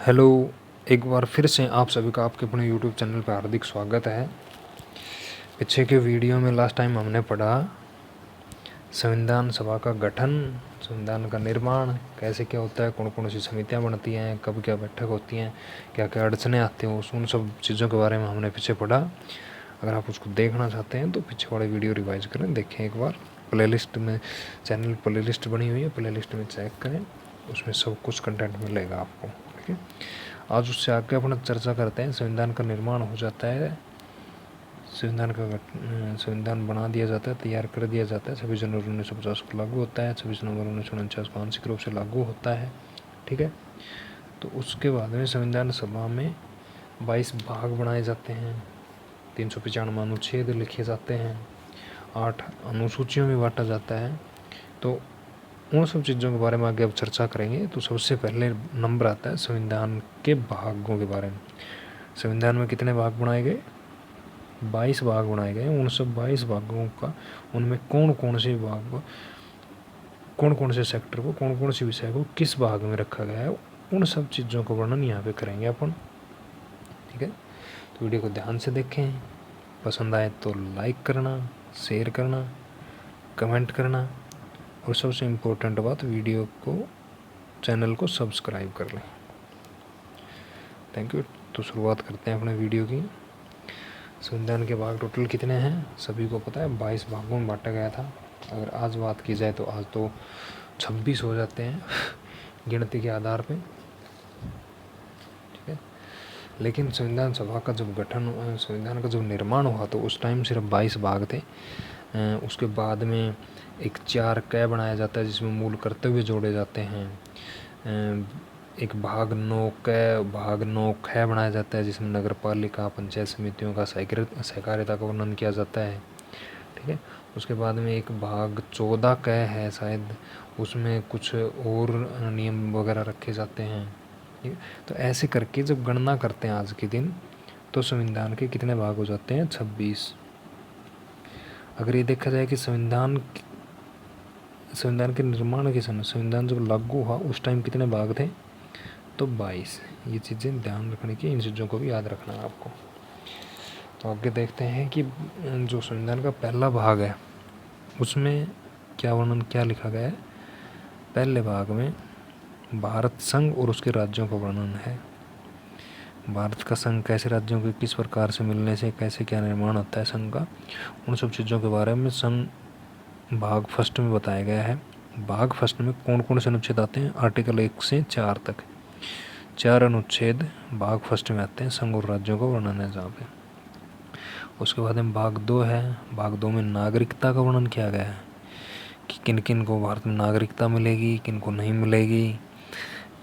Hello, एक बार फिर से आप सभी का आपके अपने यूट्यूब चैनल पर हार्दिक स्वागत है। पीछे के वीडियो में लास्ट टाइम हमने पढ़ा संविधान सभा का गठन, संविधान का निर्माण कैसे क्या होता है, कौन कौन सी समितियां बनती हैं, कब क्या बैठक होती हैं, क्या क्या अड़चने आती हैं, उन सब चीज़ों के बारे में हमने पीछे पढ़ा। अगर आप उसको देखना चाहते हैं तो पीछे वाले वीडियो रिवाइज करें, देखें एक बार। प्लेलिस्ट में चैनल प्लेलिस्ट बनी हुई है, प्लेलिस्ट में चेक करें, उसमें सब कुछ कंटेंट मिलेगा आपको। ठीक है, आज उससे आगे अपना चर्चा करते हैं। संविधान का निर्माण हो जाता है, संविधान बना दिया जाता है, तैयार कर दिया जाता है, 26 जनवरी 1950 को लागू होता है, 26 नवंबर 1949 को आंशिक रूप से लागू होता है। ठीक है, तो उसके बाद में संविधान सभा में 22 भाग बनाए जाते हैं, 395 अनुच्छेद लिखे जाते हैं, 8 अनुसूचियों में बांटा जाता है। तो उन सब चीज़ों के बारे में आगे अब चर्चा करेंगे। तो सबसे पहले नंबर आता है संविधान के भागों के बारे में। संविधान में कितने भाग बनाए गए? 22 भाग बनाए गए। उन सब 22 भागों का, उनमें कौन कौन से भाग को, कौन कौन से सेक्टर को, कौन कौन से विषय को किस भाग में रखा गया है, उन सब चीज़ों का वर्णन यहाँ पे करेंगे अपन। ठीक है, तो वीडियो को ध्यान से देखें, पसंद आए तो लाइक करना, शेयर करना, कमेंट करना, और सबसे इम्पोर्टेंट बात, वीडियो को, चैनल को सब्सक्राइब कर लें। Thank you. तो शुरुआत करते हैं अपने वीडियो की। संविधान के भाग टोटल कितने हैं सभी को पता है, 22 भागों में बांटा गया था। अगर आज बात की जाए तो आज तो 26 हो जाते हैं गिनती के आधार पे। ठीक है, लेकिन संविधान सभा का जब गठन, संविधान का जब निर्माण हुआ तो उस टाइम सिर्फ 22 भाग थे। उसके बाद में एक 4 क बनाया जाता है जिसमें मूल कर्तव्य जोड़े जाते हैं। एक भाग 9 ख बनाया जाता है जिसमें नगर पालिका, पंचायत समितियों का सहकारिता का वर्णन किया जाता है। ठीक है, उसके बाद में एक भाग 14 क है शायद, उसमें कुछ और नियम वगैरह रखे जाते हैं। ठीक है, तो ऐसे करके जब गणना करते हैं आज के दिन तो संविधान के कितने भाग हो जाते हैं? 26। अगर ये देखा जाए कि संविधान के निर्माण के समय, संविधान जब लागू हुआ उस टाइम कितने भाग थे? तो 22। ये चीज़ें ध्यान रखने की, इन चीज़ों को भी याद रखना है आपको। तो आगे देखते हैं कि जो संविधान का पहला भाग है उसमें क्या वर्णन, क्या लिखा गया है। पहले भाग में भारत संघ और उसके राज्यों का वर्णन है। भारत का संघ कैसे राज्यों के किस प्रकार से मिलने से कैसे क्या निर्माण होता है संघ का, उन सब चीज़ों के बारे में संघ भाग फर्स्ट में बताया गया है। भाग फर्स्ट में कौन कौन से अनुच्छेद आते हैं? आर्टिकल 1 से 4 तक 4 अनुच्छेद भाग फर्स्ट में आते हैं, संघ और राज्यों का वर्णन है जहाँ पे। उसके बाद में भाग 2 है। भाग 2 में नागरिकता का वर्णन किया गया है कि किन किन को भारत में नागरिकता मिलेगी, किन को नहीं मिलेगी,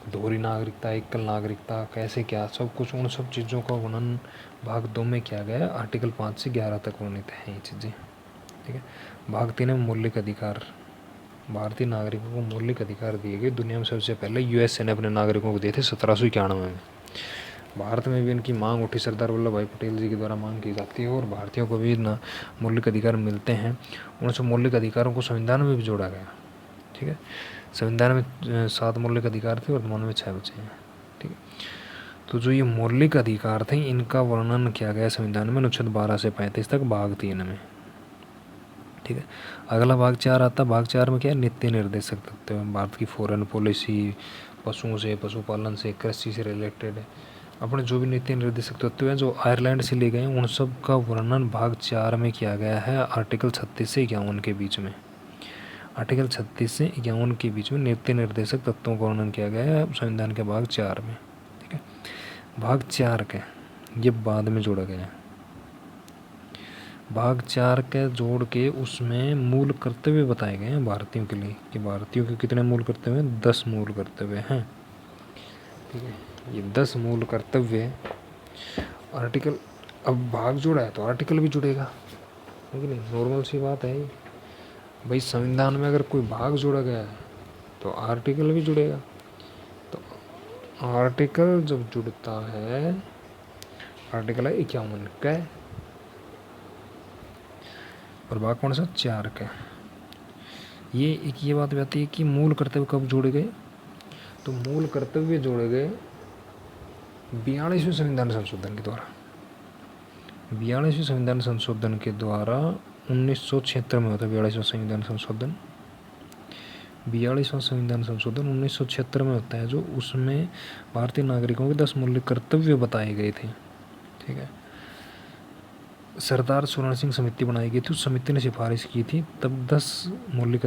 दोहरी नागरिकता, एकल नागरिकता, कैसे क्या, सब कुछ उन सब चीज़ों का वर्णन भाग 2 में किया गया है। आर्टिकल 5 से 11 तक वर्णित हैं ये चीज़ें। ठीक है, भाग 3 में मौलिक अधिकार, भारतीय नागरिकों को मौलिक अधिकार दिए गए। दुनिया में सबसे पहले यूएसए ने अपने नागरिकों को दिए थे 1791 में। भारत में भी इनकी मांग उठी, सरदार वल्लभ भाई पटेल जी के द्वारा मांग की जाती है और भारतीयों को भी मौलिक अधिकार मिलते हैं। उन सब मौलिक अधिकारों को संविधान में भी जोड़ा गया। ठीक है, संविधान में 7 मौलिक अधिकार थे, वर्तमान में 6 बचे हैं। ठीक है, तो जो ये मौलिक अधिकार थे इनका वर्णन किया गया संविधान में अनुच्छेद 12 से 35 तक भाग 3 में। ठीक है, अगला भाग 4 आता है। भाग 4 में क्या है? नीति निर्देशक तत्व, भारत की फॉरेन पॉलिसी, पशुओं से, पशुपालन से, कृषि से रिलेटेड अपने जो भी नीति निर्देशक तत्व हैं जो आयरलैंड से लिए गए हैं, उन सब का वर्णन भाग 4 में किया गया है। आर्टिकल 36 से 51 के बीच में, आर्टिकल 36 से 51 के बीच में नीति निर्देशक तत्वों का वर्णन किया गया है संविधान के भाग 4 में। ठीक है, भाग 4 के ये बाद में जोड़ा गया है। भाग 4 के जोड़ के उसमें मूल कर्तव्य बताए गए हैं भारतीयों के लिए, कि भारतीयों के कितने मूल कर्तव्य हैं? 10 मूल कर्तव्य हैं। ठीक है, ये 10 मूल कर्तव्य आर्टिकल, अब भाग जोड़ा है तो आर्टिकल भी जुड़ेगा, है कि नहीं? नॉर्मल सी बात है ये भाई, संविधान में अगर कोई भाग जोड़ा गया है तो आर्टिकल भी जुड़ेगा। तो आर्टिकल जब जुड़ता है, आर्टिकल है 51 का, और भाग कौन सा? 4 का। ये एक ये बात भी आती है कि मूल कर्तव्य कब जोड़े गए? तो मूल कर्तव्य जोड़े गए 42वें संविधान संशोधन के द्वारा 42वें संविधान संशोधन के द्वारा 1976 में होता है 42वां संविधान संशोधन। 42वां संविधान संशोधन 1976 में होता है, जो उसमें भारतीय नागरिकों के 10 मूल्य कर्तव्य बताए गए थे। ठीक है, सरदार स्वर्ण सिंह समिति बनाई गई थी, उस समिति ने सिफारिश की थी, तब 10 मूल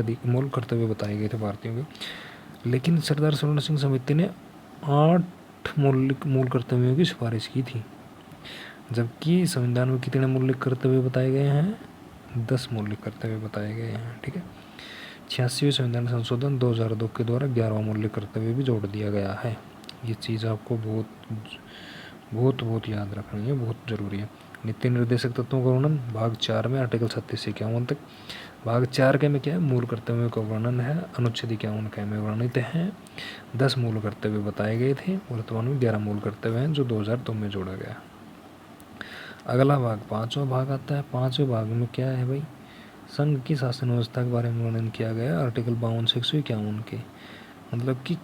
कर्तव्य बताए गए थे भारतीयों के। लेकिन सरदार स्वर्ण सिंह समिति ने 8 मूल कर्तव्यों की सिफारिश की थी, जबकि संविधान में कितने मूल्य कर्तव्य बताए गए हैं? 10 मूल्य कर्तव्य बताए गए हैं। ठीक है, 86वें संविधान संशोधन 2002 के द्वारा 11वां मूल्य कर्तव्य भी जोड़ दिया गया है। ये चीज़ आपको बहुत याद रखनी है, बहुत ज़रूरी है। नीति निर्देशक तत्वों का वर्णन भाग 4 में आर्टिकल 36 से 51 तक। भाग 4 के में क्या है? मूल कर्तव्यों का वर्णन है। अनुच्छेद 51 के में वर्णित हैं 10 मूल कर्तव्य बताए गए थे, वर्तमान में 11 मूल कर्तव्य हैं जो 2002 में जोड़ा गया। अगला भाग 5वां भाग आता है। 5वें भाग में क्या है भाई? संघ की शासन व्यवस्था के बारे में वर्णन किया गया आर्टिकल 52 से 151 के। मतलब कि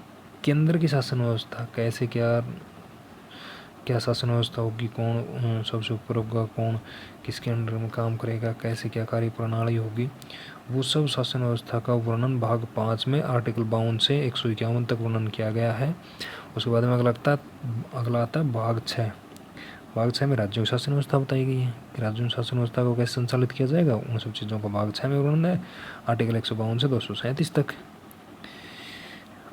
केंद्र की शासन व्यवस्था कैसे, क्या शासन व्यवस्था होगी, कौन सबसे ऊपर होगा, कौन किसके अंडर में काम करेगा, कैसे क्या कार्य प्रणाली होगी, वो सब शासन व्यवस्था का वर्णन भाग 5 में आर्टिकल 52 से 151 तक वर्णन किया गया है। उसके बाद में अगला आता है भाग 6। भाग 6 में राज्यों की शासन व्यवस्था बताई गई है कि राज्यों की शासन व्यवस्था को कैसे संचालित किया जाएगा, उन सब चीज़ों का भाग 6 में वर्णन है, आर्टिकल 152 से 237 तक।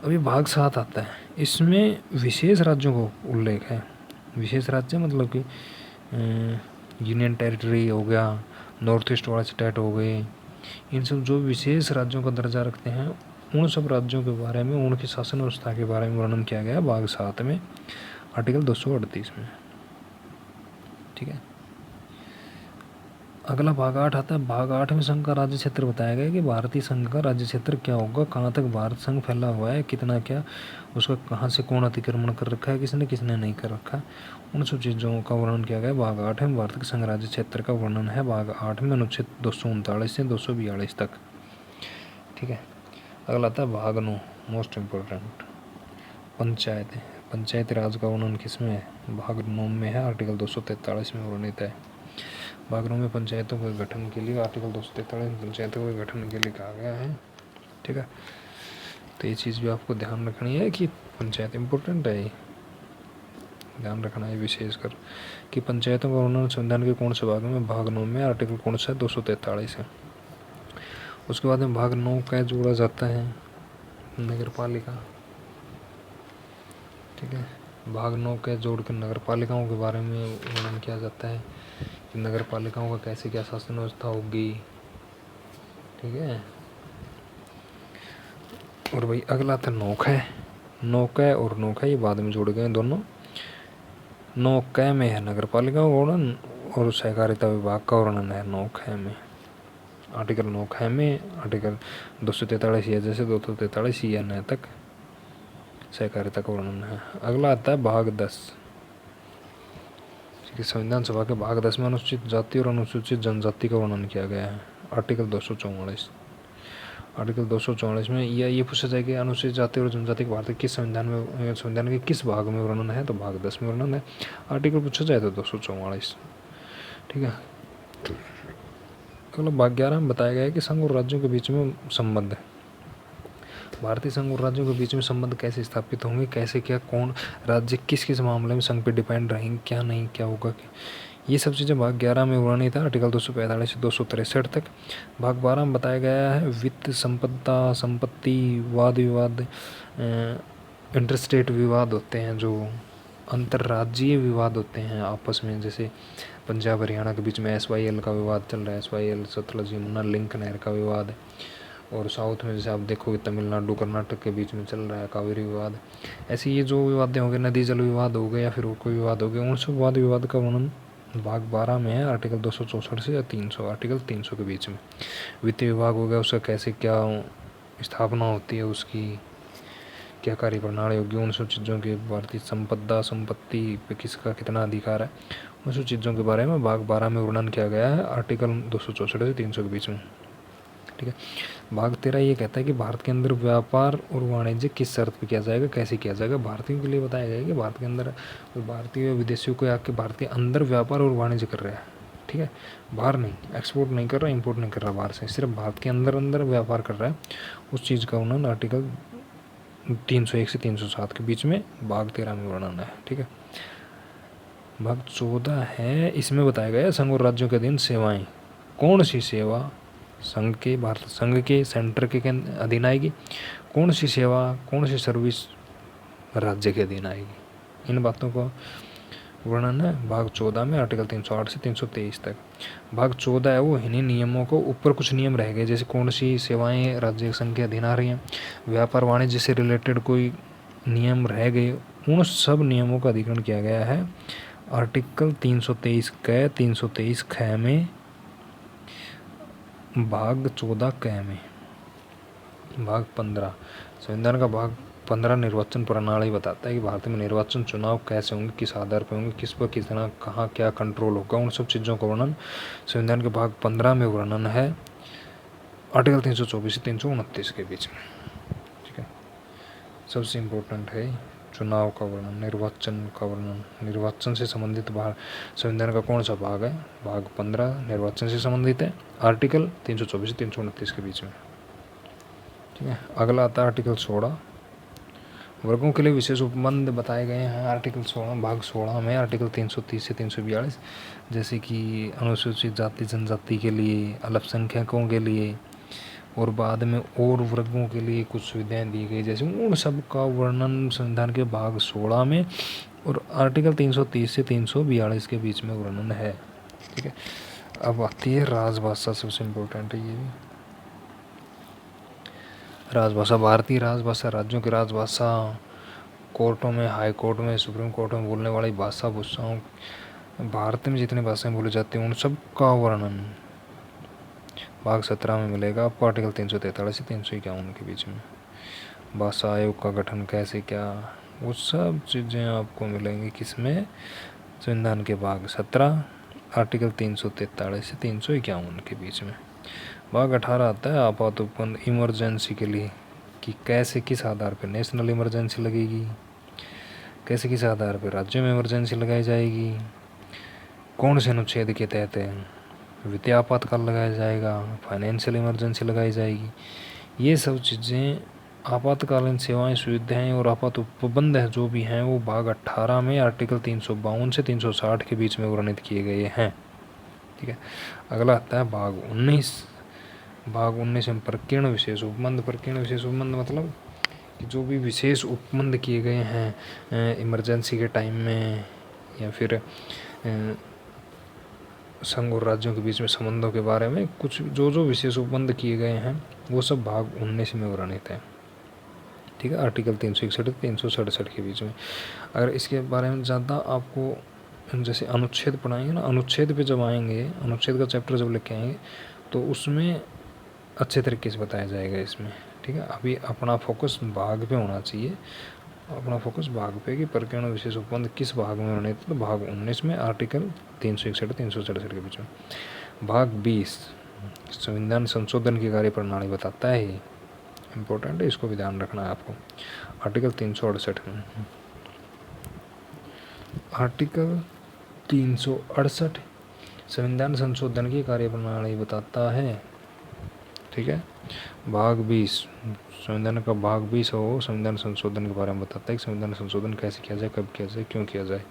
अभी भाग 7 आता है, इसमें विशेष राज्यों को उल्लेख है। विशेष राज्य मतलब कि यूनियन टेरिटरी हो गया, नॉर्थ ईस्ट वाले स्टेट हो गए, इन सब जो विशेष राज्यों का दर्जा रखते हैं, उन सब राज्यों के बारे में, उनकी शासन व्यवस्था के बारे में वर्णन किया गया भाग 7 में आर्टिकल 238 में। ठीक है, अगला भाग 8 आता है। भाग 8 में संघ का राज्य क्षेत्र बताया गया कि भारतीय संघ का राज्य क्षेत्र क्या होगा, कहाँ तक भारत संघ फैला हुआ है, कितना क्या उसका, कहाँ से कौन अतिक्रमण कर रखा है, किसने नहीं कर रखा, उन सब चीज़ों का वर्णन किया गया भाग 8 में। भारत के संघ राज्य क्षेत्र का वर्णन है भाग 8 में, अनुच्छेद 239 से 242 तक। ठीक है, अगला आता है भाग 9, मोस्ट इम्पोर्टेंट, पंचायती राज का वर्णन किसमें है? भाग 9 में है, आर्टिकल 243 में वर्णित है। भाग 9 में पंचायतों के गठन के लिए आर्टिकल 243 में पंचायतों के गठन के लिए कहा गया है। ठीक है, तो ये चीज़ भी आपको ध्यान रखनी है कि पंचायत इम्पोर्टेंट है, ध्यान रखना है विशेषकर कि पंचायतों का वर्णन संविधान के कौन से भाग में? भाग 9 में, आर्टिकल कौन सा है? 243 है। उसके बाद में भाग 9 का जोड़ा जाता है नगर पालिका। ठीक है, भाग 9 के जोड़ के नगर पालिकाओं के बारे में वर्णन किया जाता है कि नगर पालिकाओं का कैसे क्या शासन व्यवस्था होगी। ठीक है, और भाई अगला था नौका और नौका ये बाद में जोड़े गए दोनों। नौका में है नगर पालिका वर्णन और सहकारिता विभाग का वर्णन है नौका में, आर्टिकल 9 में, आर्टिकल 243 या जैसे 243 या 9 तक सहकारिता का वर्णन है। अगला आता है भाग 10। संविधान सभा के भाग 10 में अनुसूचित जाति और अनुसूचित जनजाति का वर्णन किया गया है, आर्टिकल 244। आर्टिकल 244 में ये पूछा जाए कि अनुसूचित जाति और जनजाति के भारत के किस संविधान के किस भाग में वर्णन है, तो भाग 10 में वर्णन है। आर्टिकल पूछा जाए तो 244। ठीक है, अगला भाग 11 में बताया गया है कि संघ और राज्यों के बीच में संबंध है। भारतीय संघ और राज्यों के बीच में संबंध कैसे स्थापित होंगे, कैसे क्या, कौन राज्य किस मामले में संघ पे डिपेंड रहेंगे, क्या नहीं, क्या होगा, ये सब चीज़ें भाग 11 में वर्णित है, आर्टिकल 245 से 263 तक। भाग 12 में बताया गया है वित्त, संपदा, संपत्ति, वाद विवाद, इंटरस्टेट विवाद होते हैं, जो अंतर्राज्यीय विवाद होते हैं आपस में, जैसे पंजाब हरियाणा के बीच में SYL का विवाद चल रहा है, SYL सतलज यमुना लिंक नहर का विवाद है, और साउथ में जैसे आप देखोगे तमिलनाडु कर्नाटक के बीच में चल रहा है कावेरी विवाद। ऐसे ये जो विवाद होंगे, नदी जल विवाद हो गए या फिर कोई विवाद हो गया, उन सब वाद विवाद का वर्णन भाग 12 में है, आर्टिकल 264 से 300, आर्टिकल 300 के बीच में। वित्त विभाग हो गया, उसका कैसे क्या स्थापना होती है, उसकी क्या कार्य प्रणाली होगी, उन सब चीज़ों के, भारतीय संपदा, संपत्ति पे किसका कितना अधिकार है, उन सब चीज़ों के बारे में भाग 12 में वर्णन किया गया है, आर्टिकल 264 से 300 के बीच में। ठीक है, भाग 13 ये कहता है कि भारत के अंदर व्यापार और वाणिज्य किस शर्त पर किया जाएगा, कैसे किया जाएगा। भारतीयों के लिए बताया गया है कि भारत के अंदर भारतीय विदेशियों को आके भारत के अंदर व्यापार और वाणिज्य कर रहा है, ठीक है, बाहर नहीं, एक्सपोर्ट नहीं कर रहा, इंपोर्ट नहीं कर रहा बाहर से, सिर्फ भारत के अंदर अंदर व्यापार कर रहा है। उस चीज़ का उन्होंने आर्टिकल 301 से 307 के बीच में भाग 13 में वर्णन है, ठीक है। भाग 14 है, इसमें बताया गया है संघ और राज्यों के अधीन सेवाएं, कौन सी सेवा संघ के, भारत संघ के सेंटर के अधीन आएगी, कौन सी सेवा, कौन सी सर्विस राज्य के अधीन आएगी। इन बातों का वर्णन है भाग 14 में, आर्टिकल 308 से 323 तक। भाग 14 है वो इन्हीं नियमों को ऊपर कुछ नियम रह गए, जैसे कौन सी सेवाएं राज्य संघ के अधीन आ रही हैं, व्यापार वाणिज्य से रिलेटेड कोई नियम रह गए, उन सब नियमों का अधिकरण किया गया है आर्टिकल 323 क, 323 ख में, भाग 14 क में। भाग 15 संविधान का भाग 15 निर्वाचन प्रणाली बताता है कि भारत में निर्वाचन चुनाव कैसे होंगे, किस आधार पर होंगे, किस पर कितना कहाँ क्या कंट्रोल होगा, उन सब चीज़ों का वर्णन संविधान के भाग 15 में वर्णन है आर्टिकल 324 से 329 के बीच में, ठीक है। सबसे इम्पोर्टेंट है चुनाव का वर्णन, निर्वाचन का वर्णन, निर्वाचन से संबंधित भाग संविधान का कौन सा भाग है, भाग 15 निर्वाचन से संबंधित है, आर्टिकल 324 से 329 के बीच में, ठीक है। अगला आता है आर्टिकल 16, वर्गों के लिए विशेष उपबंध बताए गए हैं आर्टिकल 16 भाग 16 में, आर्टिकल 330 से 342, जैसे कि अनुसूचित जाति जनजाति के लिए, अल्पसंख्यकों के लिए और बाद में और वर्गों के लिए कुछ सुविधाएं दी गई, जैसे उन सब का वर्णन संविधान के भाग 16 में और आर्टिकल 330 से 342 के बीच में वर्णन है, ठीक है। अब आती है राजभाषा, सबसे इम्पोर्टेंट है ये भी। राजभाषा, भारतीय राजभाषा, राज्यों की राजभाषा, कोर्टों में, हाई कोर्ट में, सुप्रीम कोर्ट में बोलने वाली भाषा भूषाओं, भारत में जितनी भाषाएं बोली जाती हैं उन सब का वर्णन भाग 17 में मिलेगा आपको, आर्टिकल 343 से 351 के बीच में। भाषा आयोग का गठन कैसे क्या, वो सब चीज़ें आपको मिलेंगी किसमें, संविधान के भाग 17 आर्टिकल 343 से 351 के बीच में। भाग 18 आता है आपात उपबंध, इमरजेंसी के लिए, कि कैसे किस आधार पर नेशनल इमरजेंसी लगेगी, कैसे किस आधार पर राज्यों में इमरजेंसी लगाई जाएगी, कौन से अनुच्छेद के तहत वित्तीय आपातकाल लगाया जाएगा, फाइनेंशियल इमरजेंसी लगाई जाएगी। ये सब चीज़ें आपातकालीन सेवाएं, सुविधाएं और आपात उपबंध है जो भी हैं वो भाग 18 में आर्टिकल 352 से 360 के बीच में वर्णित किए गए हैं, ठीक है। अगला आता है भाग 19। भाग 19 में प्रकीर्ण विशेष उपबंध, प्रकीर्ण विशेष उपबंध मतलब कि जो भी विशेष उपबंध किए गए हैं इमरजेंसी के टाइम में, या फिर संघ और राज्यों के बीच में संबंधों के बारे में कुछ जो जो विशेष उपबंध किए गए हैं वो सब भाग 19 में वर्णित है, ठीक है, आर्टिकल 361 367 के बीच में। अगर इसके बारे में ज़्यादा आपको जैसे अनुच्छेद पढ़ाएंगे ना, अनुच्छेद पे जब आएंगे, अनुच्छेद का चैप्टर जब लेके आएंगे तो उसमें अच्छे तरीके से बताया जाएगा इसमें, ठीक है। अभी अपना फोकस भाग पे होना चाहिए, अपना फोकस भाग पे कि प्रकीर्ण विशेष उपबंध किस भाग में होने, तो भाग 19 में आर्टिकल 361 367 के बीच में। भाग 20 संविधान संशोधन की कार्यप्रणाली बताता है, ये इम्पोर्टेंट है, इसको भी ध्यान रखना है आपको। आर्टिकल 368 में, आर्टिकल 368 संविधान संशोधन की कार्यप्रणाली बताता है, ठीक है। भाग 20 संविधान का भाग 20 हो संविधान संशोधन के बारे में बताता है कि संविधान संशोधन कैसे किया जाए, कब किया जाए, क्यों किया जाए।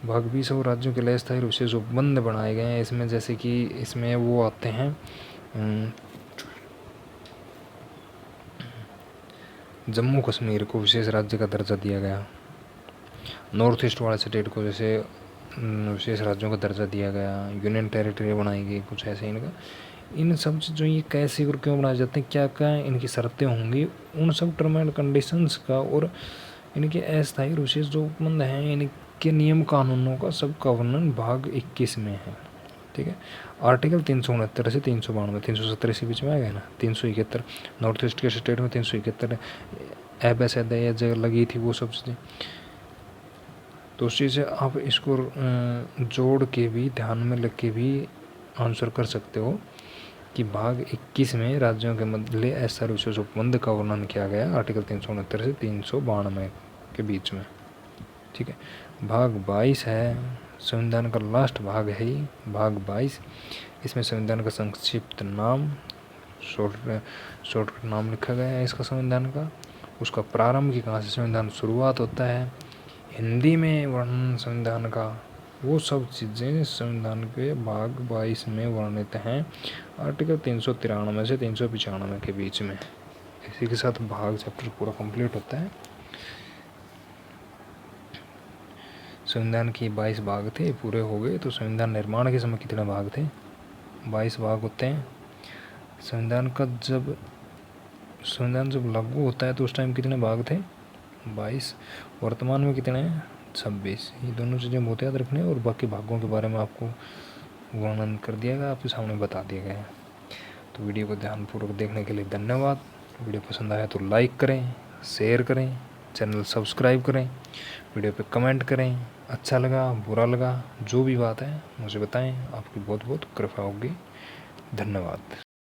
भाग 20 हो राज्यों के लिए स्थायी विशेष उपबंध बनाए गए हैं इसमें, जैसे कि इसमें वो आते हैं जम्मू कश्मीर को विशेष राज्य का दर्जा दिया गया, नॉर्थ ईस्ट वाले स्टेट को जैसे विशेष राज्यों का दर्जा दिया गया, यूनियन टेरिटरी बनाई गई, कुछ ऐसे इनका। इन सब चीज़ों ये कैसे और क्यों बनाए जाते हैं, क्या क्या इनकी शर्तें होंगी, उन सब टर्म एंड कंडीशंस का और इनके अस्थायी विशेष जो उपबंध हैं इनके नियम कानूनों का सब का वर्णन भाग 21 में है, ठीक है। आर्टिकल 369 से 392, 370 के बीच में आ गया ना, 371 नॉर्थ ईस्ट के स्टेट में, 371 एबैसद जगह लगी थी वो सब चीज़ें, तो उस चीज़ से आप इसको जोड़ के भी ध्यान में रख के भी आंसर कर सकते हो। कि भाग 21 में राज्यों के मध्य असर्वसुष उपबंध का वर्णन किया गया आर्टिकल 369 से 392 के बीच में। ठीक है, भाग 22 है संविधान का लास्ट भाग है ही, भाग 22। इसमें संविधान का संक्षिप्त नाम, शॉर्टकट नाम लिखा गया है इसका संविधान का, उसका प्रारंभ की कहाँ से संविधान शुरुआत होता है, हिंदी में वर्णन संविधान का, वो सब चीज़ें संविधान के भाग 22 में वर्णित हैं आर्टिकल 393 से 395 के बीच में। इसी के साथ भाग चैप्टर पूरा कंप्लीट होता है। संविधान की 22 भाग थे, पूरे हो गए। तो संविधान निर्माण के समय कितने भाग थे? 22 भाग होते हैं। संविधान जब लागू होता है तो उस टाइम कितने भाग थे? 22। वर्तमान में कितने हैं? 26। ये दोनों चीज़ें बहुत याद रखने, और बाकी भागों के बारे में आपको वर्णन कर दिया गया, आपके सामने बता दिया गया है। तो वीडियो को ध्यानपूर्वक देखने के लिए धन्यवाद। वीडियो पसंद आया तो लाइक करें, शेयर करें, चैनल सब्सक्राइब करें, वीडियो पे कमेंट करें, अच्छा लगा बुरा लगा जो भी बात है मुझे बताएं। आपकी बहुत बहुत कृपा होगी। धन्यवाद।